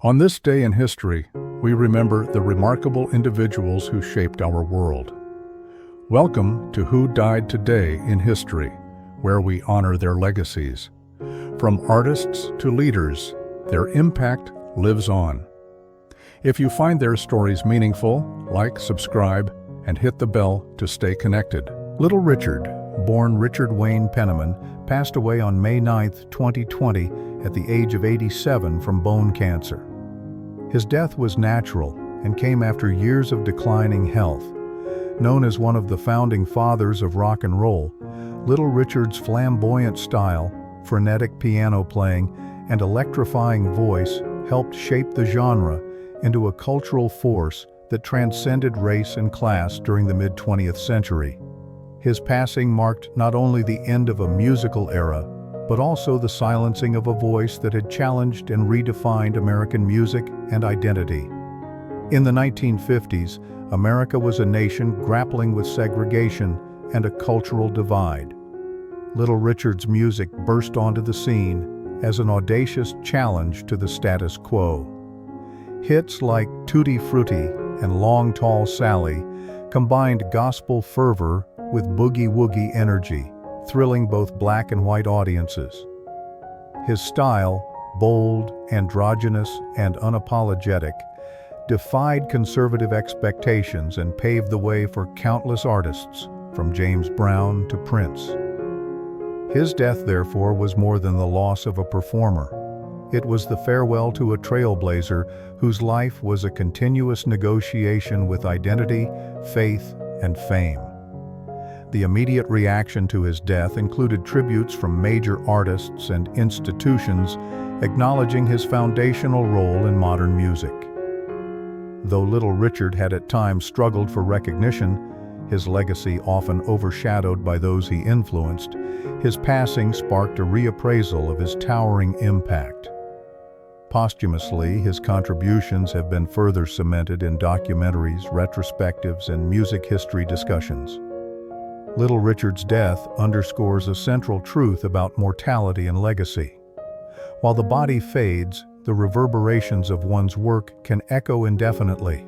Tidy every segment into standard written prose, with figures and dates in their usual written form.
On this day in history, we remember the remarkable individuals who shaped our world. Welcome to Who Died Today in History, where we honor their legacies. From artists to leaders, their impact lives on. If you find their stories meaningful, like, subscribe, and hit the bell to stay connected. Little Richard, born Richard Wayne Penniman, passed away on May 9, 2020, at the age of 87 from bone cancer. His death was natural and came after years of declining health. Known as one of the founding fathers of rock and roll, Little Richard's flamboyant style, frenetic piano playing, and electrifying voice helped shape the genre into a cultural force that transcended race and class during the mid-20th century. His passing marked not only the end of a musical era, but also the silencing of a voice that had challenged and redefined American music and identity. In the 1950s, America was a nation grappling with segregation and a cultural divide. Little Richard's music burst onto the scene as an audacious challenge to the status quo. Hits like Tutti Frutti and Long Tall Sally combined gospel fervor with boogie-woogie energy, thrilling both black and white audiences. His style, bold, androgynous, and unapologetic, defied conservative expectations and paved the way for countless artists, from James Brown to Prince. His death, therefore, was more than the loss of a performer. It was the farewell to a trailblazer whose life was a continuous negotiation with identity, faith, and fame. The immediate reaction to his death included tributes from major artists and institutions acknowledging his foundational role in modern music. Though Little Richard had at times struggled for recognition, his legacy often overshadowed by those he influenced, his passing sparked a reappraisal of his towering impact. Posthumously, his contributions have been further cemented in documentaries, retrospectives, and music history discussions. Little Richard's death underscores a central truth about mortality and legacy. While the body fades, the reverberations of one's work can echo indefinitely.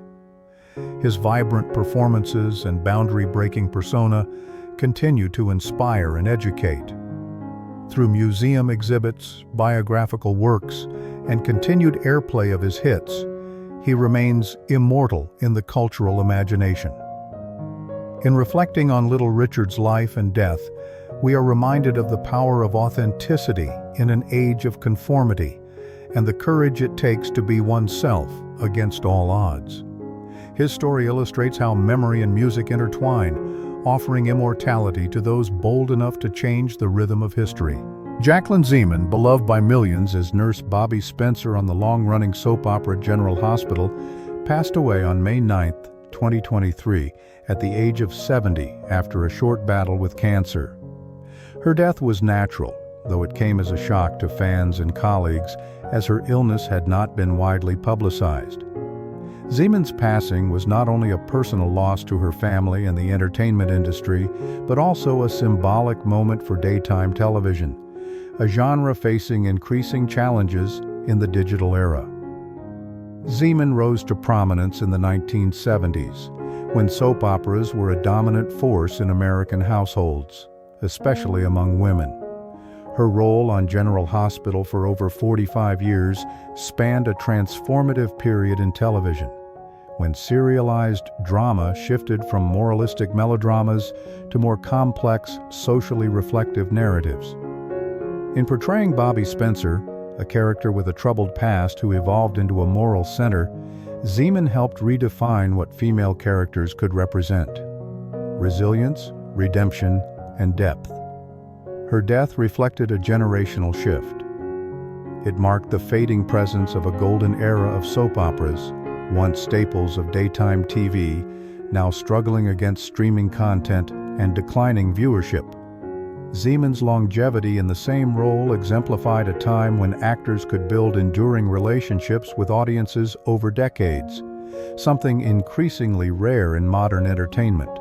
His vibrant performances and boundary-breaking persona continue to inspire and educate. Through museum exhibits, biographical works, and continued airplay of his hits, he remains immortal in the cultural imagination. In reflecting on Little Richard's life and death, we are reminded of the power of authenticity in an age of conformity and the courage it takes to be oneself against all odds. His story illustrates how memory and music intertwine, offering immortality to those bold enough to change the rhythm of history. Jaclyn Zeman, beloved by millions as Nurse Bobbie Spencer on the long-running soap opera General Hospital, passed away on May 9, 2023, at the age of 70 after a short battle with cancer. Her death was natural, though it came as a shock to fans and colleagues, as her illness had not been widely publicized. Zeman's passing was not only a personal loss to her family and the entertainment industry, but also a symbolic moment for daytime television, a genre facing increasing challenges in the digital era. Zeman rose to prominence in the 1970s, when soap operas were a dominant force in American households, especially among women. Her role on General Hospital for over 45 years spanned a transformative period in television, when serialized drama shifted from moralistic melodramas to more complex, socially reflective narratives. In portraying Bobbie Spencer, a character with a troubled past who evolved into a moral center, Zeman helped redefine what female characters could represent: resilience, redemption, and depth. Her death reflected a generational shift. It marked the fading presence of a golden era of soap operas, once staples of daytime TV, now struggling against streaming content and declining viewership. Zeman's longevity in the same role exemplified a time when actors could build enduring relationships with audiences over decades, something increasingly rare in modern entertainment.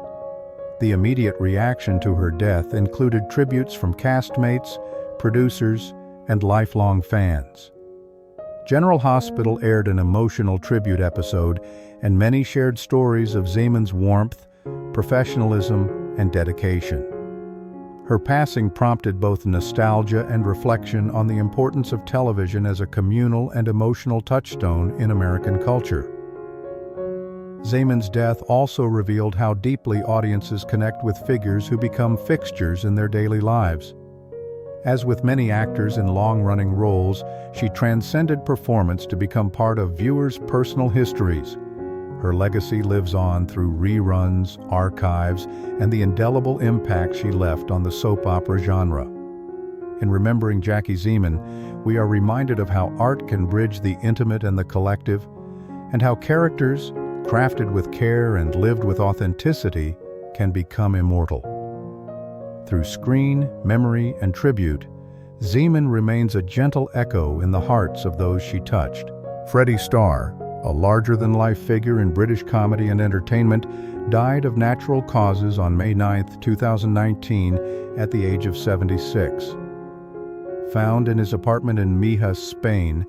The immediate reaction to her death included tributes from castmates, producers, and lifelong fans. General Hospital aired an emotional tribute episode, and many shared stories of Zeman's warmth, professionalism, and dedication. Her passing prompted both nostalgia and reflection on the importance of television as a communal and emotional touchstone in American culture. Zeman's death also revealed how deeply audiences connect with figures who become fixtures in their daily lives. As with many actors in long-running roles, she transcended performance to become part of viewers' personal histories. Her legacy lives on through reruns, archives, and the indelible impact she left on the soap opera genre. In remembering Jaclyn Zeman, we are reminded of how art can bridge the intimate and the collective, and how characters, crafted with care and lived with authenticity, can become immortal. Through screen, memory, and tribute, Zeman remains a gentle echo in the hearts of those she touched. Freddy Starr, a larger-than-life figure in British comedy and entertainment, died of natural causes on May 9, 2019, at the age of 76. Found in his apartment in Mijas, Spain,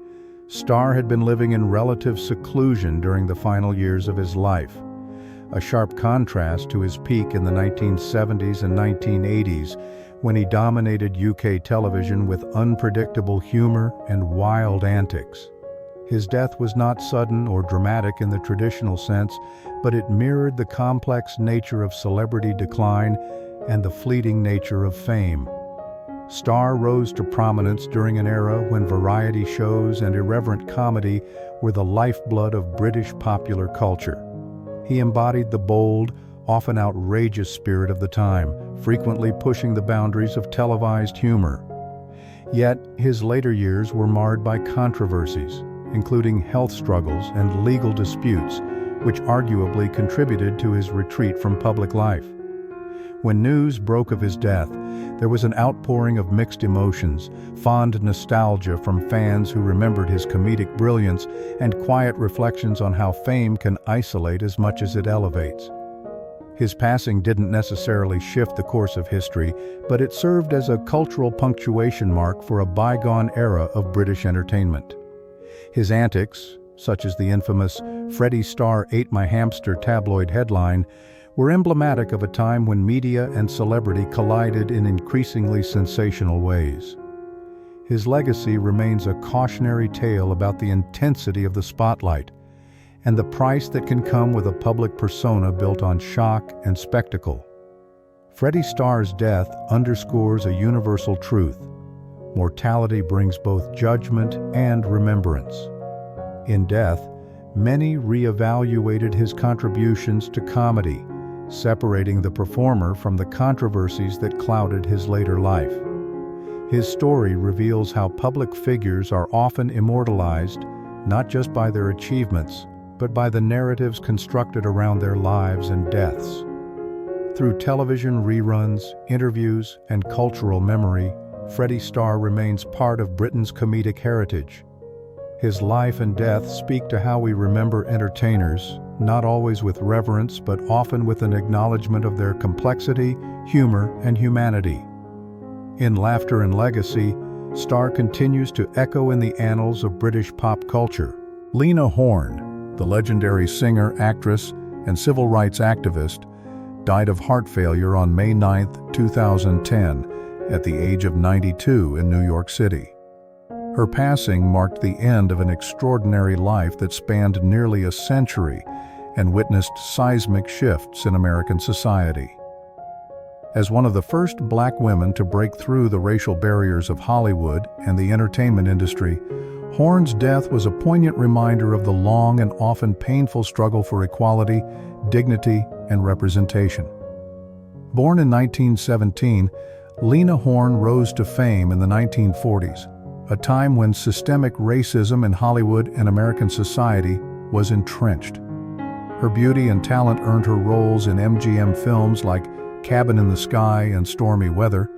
Starr had been living in relative seclusion during the final years of his life, a sharp contrast to his peak in the 1970s and 1980s, when he dominated UK television with unpredictable humor and wild antics. His death was not sudden or dramatic in the traditional sense, but it mirrored the complex nature of celebrity decline and the fleeting nature of fame. Starr rose to prominence during an era when variety shows and irreverent comedy were the lifeblood of British popular culture. He embodied the bold, often outrageous spirit of the time, frequently pushing the boundaries of televised humor. Yet, his later years were marred by controversies, including health struggles and legal disputes, which arguably contributed to his retreat from public life. When news broke of his death, there was an outpouring of mixed emotions, fond nostalgia from fans who remembered his comedic brilliance, and quiet reflections on how fame can isolate as much as it elevates. His passing didn't necessarily shift the course of history, but it served as a cultural punctuation mark for a bygone era of British entertainment. His antics, such as the infamous "Freddy Star ate my hamster" tabloid headline, were emblematic of a time when media and celebrity collided in increasingly sensational ways. His legacy remains a cautionary tale about the intensity of the spotlight and the price that can come with a public persona built on shock and spectacle. Freddy Starr's death underscores a universal truth: mortality brings both judgment and remembrance. In death, many reevaluated his contributions to comedy, separating the performer from the controversies that clouded his later life. His story reveals how public figures are often immortalized, not just by their achievements, but by the narratives constructed around their lives and deaths. Through television reruns, interviews, and cultural memory, Freddy Starr remains part of Britain's comedic heritage. His life and death speak to how we remember entertainers, not always with reverence, but often with an acknowledgement of their complexity, humor, and humanity. In Laughter and Legacy, Starr continues to echo in the annals of British pop culture. Lena Horne, the legendary singer, actress, and civil rights activist, died of heart failure on May 9, 2010, at the age of 92 in New York City. Her passing marked the end of an extraordinary life that spanned nearly a century and witnessed seismic shifts in American society. As one of the first Black women to break through the racial barriers of Hollywood and the entertainment industry, Horne's death was a poignant reminder of the long and often painful struggle for equality, dignity, and representation. Born in 1917, Lena Horne rose to fame in the 1940s, a time when systemic racism in Hollywood and American society was entrenched. Her beauty and talent earned her roles in MGM films like Cabin in the Sky and Stormy Weather,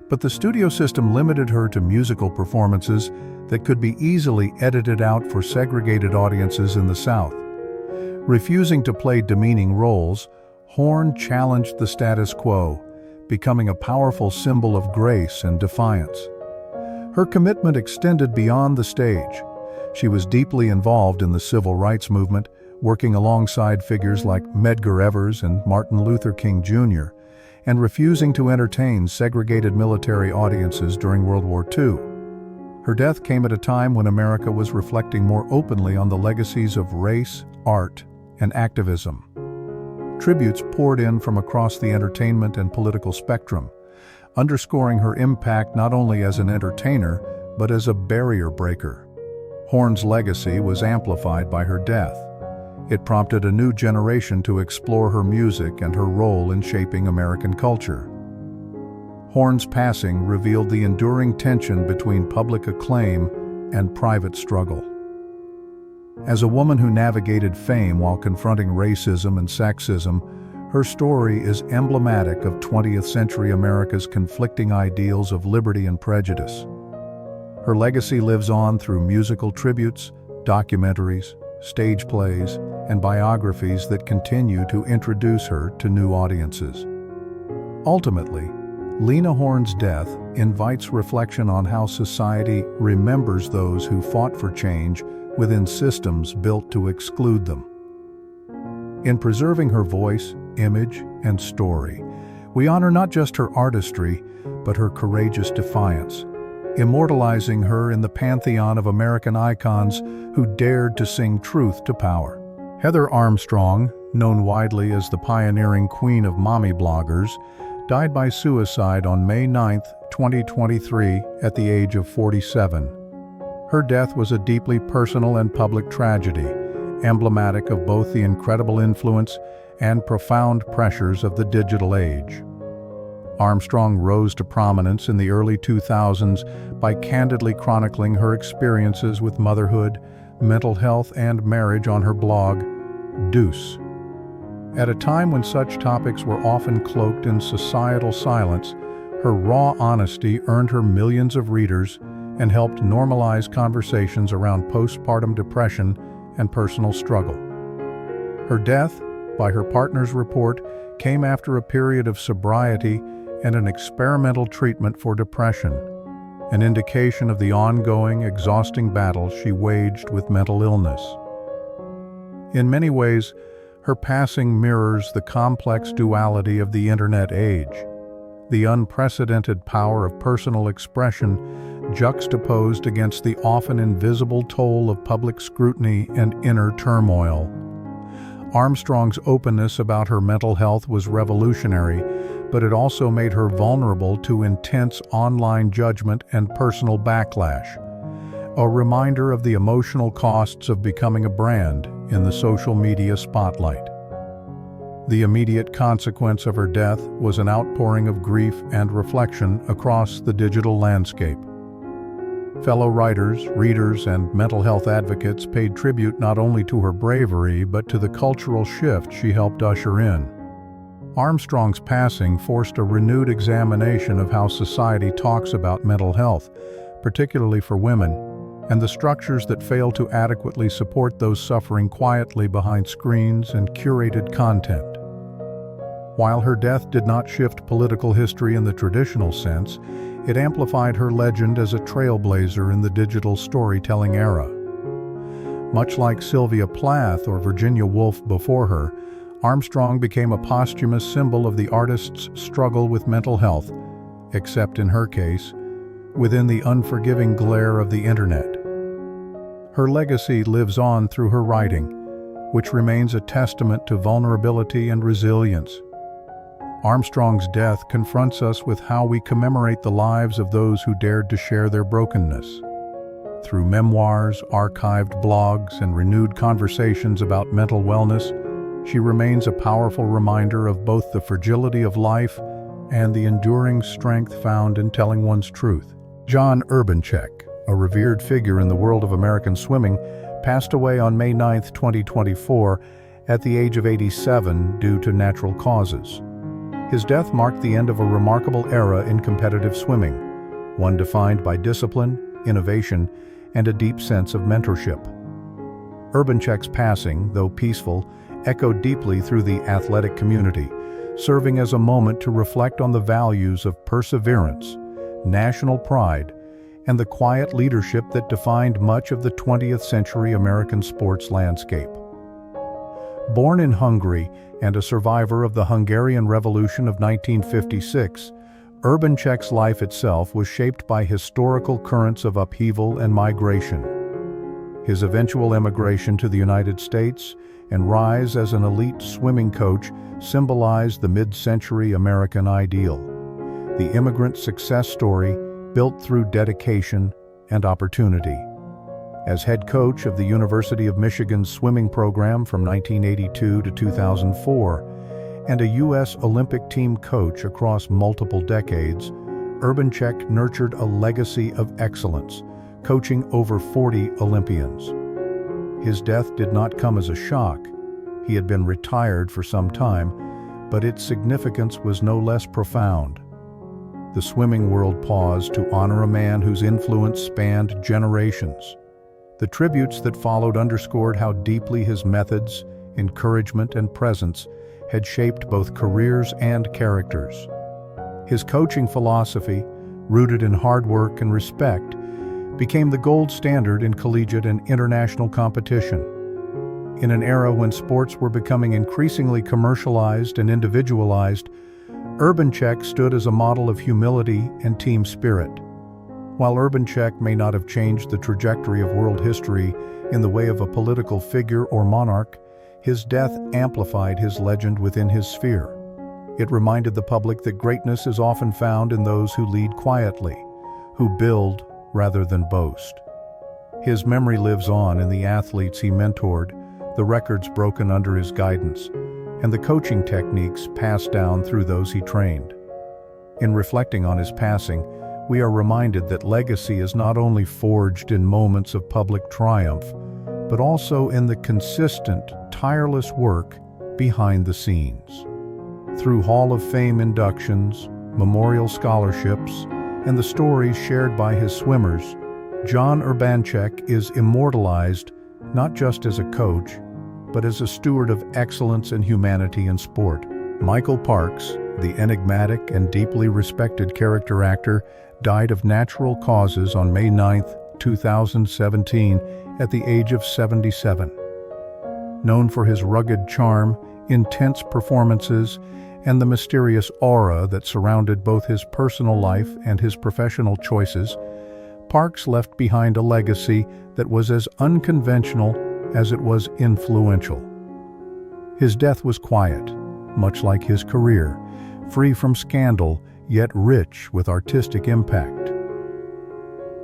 but the studio system limited her to musical performances that could be easily edited out for segregated audiences in the South. Refusing to play demeaning roles, Horne challenged the status quo, becoming a powerful symbol of grace and defiance. Her commitment extended beyond the stage, She was deeply involved in the civil rights movement, working alongside figures like Medgar Evers and Martin Luther King Jr., and refusing to entertain segregated military audiences during World War II. Her death came at a time when America was reflecting more openly on the legacies of race, art, and activism. Tributes poured in from across the entertainment and political spectrum, underscoring her impact not only as an entertainer, but as a barrier breaker. Horne's legacy was amplified by her death. It prompted a new generation to explore her music and her role in shaping American culture. Horne's passing revealed the enduring tension between public acclaim and private struggle. As a woman who navigated fame while confronting racism and sexism, her story is emblematic of 20th century America's conflicting ideals of liberty and prejudice. Her legacy lives on through musical tributes, documentaries, stage plays, and biographies that continue to introduce her to new audiences. Ultimately, Lena Horne's death invites reflection on how society remembers those who fought for change within systems built to exclude them. In preserving her voice, image, and story, we honor not just her artistry, but her courageous defiance, immortalizing her in the pantheon of American icons who dared to sing truth to power. Heather Armstrong, known widely as the pioneering queen of mommy bloggers, died by suicide on May 9, 2023, at the age of 47. Her death was a deeply personal and public tragedy, emblematic of both the incredible influence and profound pressures of the digital age. Armstrong rose to prominence in the early 2000s by candidly chronicling her experiences with motherhood, mental health, and marriage on her blog, Deuce. At a time when such topics were often cloaked in societal silence, her raw honesty earned her millions of readers and helped normalize conversations around postpartum depression and personal struggle. Her death, by her partner's report, came after a period of sobriety and an experimental treatment for depression, an indication of the ongoing, exhausting battle she waged with mental illness. In many ways, her passing mirrors the complex duality of the internet age, the unprecedented power of personal expression juxtaposed against the often invisible toll of public scrutiny and inner turmoil. Armstrong's openness about her mental health was revolutionary, but it also made her vulnerable to intense online judgment and personal backlash, a reminder of the emotional costs of becoming a brand in the social media spotlight. The immediate consequence of her death was an outpouring of grief and reflection across the digital landscape. Fellow writers, readers, and mental health advocates paid tribute not only to her bravery but to the cultural shift she helped usher in. Armstrong's passing forced a renewed examination of how society talks about mental health, particularly for women, and the structures that fail to adequately support those suffering quietly behind screens and curated content. While her death did not shift political history in the traditional sense, it amplified her legend as a trailblazer in the digital storytelling era. Much like Sylvia Plath or Virginia Woolf before her, Armstrong became a posthumous symbol of the artist's struggle with mental health, except in her case, within the unforgiving glare of the internet. Her legacy lives on through her writing, which remains a testament to vulnerability and resilience. Armstrong's death confronts us with how we commemorate the lives of those who dared to share their brokenness. Through memoirs, archived blogs, and renewed conversations about mental wellness, she remains a powerful reminder of both the fragility of life and the enduring strength found in telling one's truth. John Urbanchek, a revered figure in the world of American swimming, passed away on May 9, 2024, at the age of 87 due to natural causes. His death marked the end of a remarkable era in competitive swimming, one defined by discipline, innovation, and a deep sense of mentorship. Urbanchek's passing, though peaceful, echoed deeply through the athletic community, serving as a moment to reflect on the values of perseverance, national pride, and the quiet leadership that defined much of the 20th century American sports landscape. Born in Hungary and a survivor of the Hungarian Revolution of 1956, Urbanchek's life itself was shaped by historical currents of upheaval and migration. His eventual emigration to the United States and rise as an elite swimming coach symbolized the mid-century American ideal, the immigrant success story built through dedication and opportunity. As head coach of the University of Michigan's swimming program from 1982 to 2004, and a U.S. Olympic team coach across multiple decades, Urbanchek nurtured a legacy of excellence, coaching over 40 Olympians. His death did not come as a shock. He had been retired for some time, but its significance was no less profound. The swimming world paused to honor a man whose influence spanned generations. The tributes that followed underscored how deeply his methods, encouragement, and presence had shaped both careers and characters. His coaching philosophy, rooted in hard work and respect, became the gold standard in collegiate and international competition. In an era when sports were becoming increasingly commercialized and individualized, Urbanchek stood as a model of humility and team spirit. While Urbanchek may not have changed the trajectory of world history in the way of a political figure or monarch, his death amplified his legend within his sphere. It reminded the public that greatness is often found in those who lead quietly, who build rather than boast. His memory lives on in the athletes he mentored, the records broken under his guidance, and the coaching techniques passed down through those he trained. In reflecting on his passing, we are reminded that legacy is not only forged in moments of public triumph, but also in the consistent, tireless work behind the scenes. Through Hall of Fame inductions, memorial scholarships, and the stories shared by his swimmers, John Urbanchek is immortalized not just as a coach, but as a steward of excellence and humanity in sport. Michael Parks, the enigmatic and deeply respected character actor, died of natural causes on May 9, 2017, at the age of 77. Known for his rugged charm, intense performances, and the mysterious aura that surrounded both his personal life and his professional choices, Parks left behind a legacy that was as unconventional as it was influential. His death was quiet, much like his career, free from scandal, yet rich with artistic impact.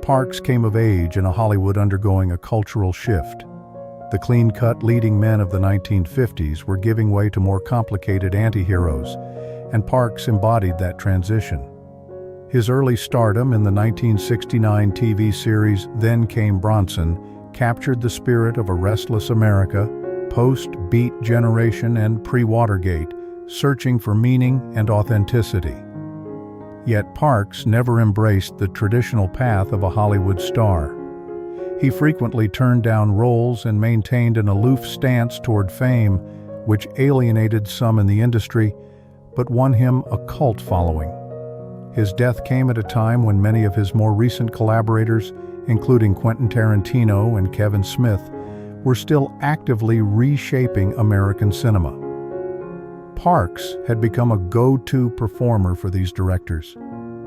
Parks came of age in a Hollywood undergoing a cultural shift. The clean-cut leading men of the 1950s were giving way to more complicated anti-heroes, and Parks embodied that transition. His early stardom in the 1969 TV series Then Came Bronson captured the spirit of a restless America, post-Beat generation and pre-Watergate, searching for meaning and authenticity. Yet Parks never embraced the traditional path of a Hollywood star. He frequently turned down roles and maintained an aloof stance toward fame, which alienated some in the industry, but won him a cult following. His death came at a time when many of his more recent collaborators, including Quentin Tarantino and Kevin Smith, were still actively reshaping American cinema. Parks had become a go-to performer for these directors,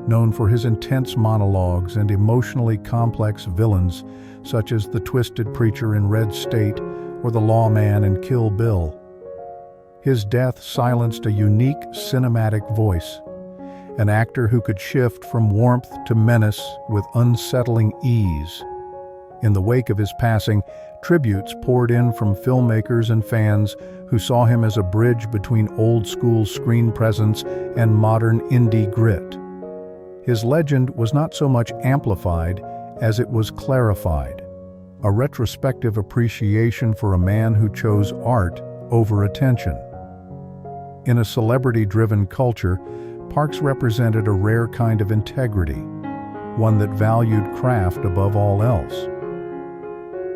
known for his intense monologues and emotionally complex villains such as the twisted preacher in Red State or the lawman in Kill Bill. His death silenced a unique cinematic voice, an actor who could shift from warmth to menace with unsettling ease. In the wake of his passing, tributes poured in from filmmakers and fans who saw him as a bridge between old-school screen presence and modern indie grit. His legend was not so much amplified as it was clarified, a retrospective appreciation for a man who chose art over attention. In a celebrity-driven culture, Parks represented a rare kind of integrity, one that valued craft above all else.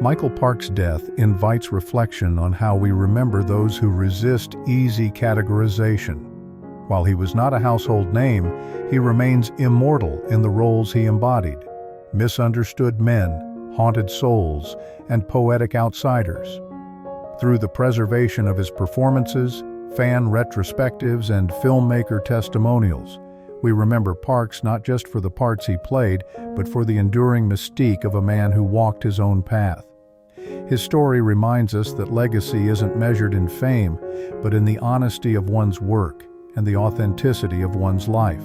Michael Parks' death invites reflection on how we remember those who resist easy categorization. While he was not a household name, he remains immortal in the roles he embodied, misunderstood men, haunted souls, and poetic outsiders. Through the preservation of his performances, fan retrospectives, and filmmaker testimonials, we remember Parks not just for the parts he played, but for the enduring mystique of a man who walked his own path. His story reminds us that legacy isn't measured in fame, but in the honesty of one's work and the authenticity of one's life.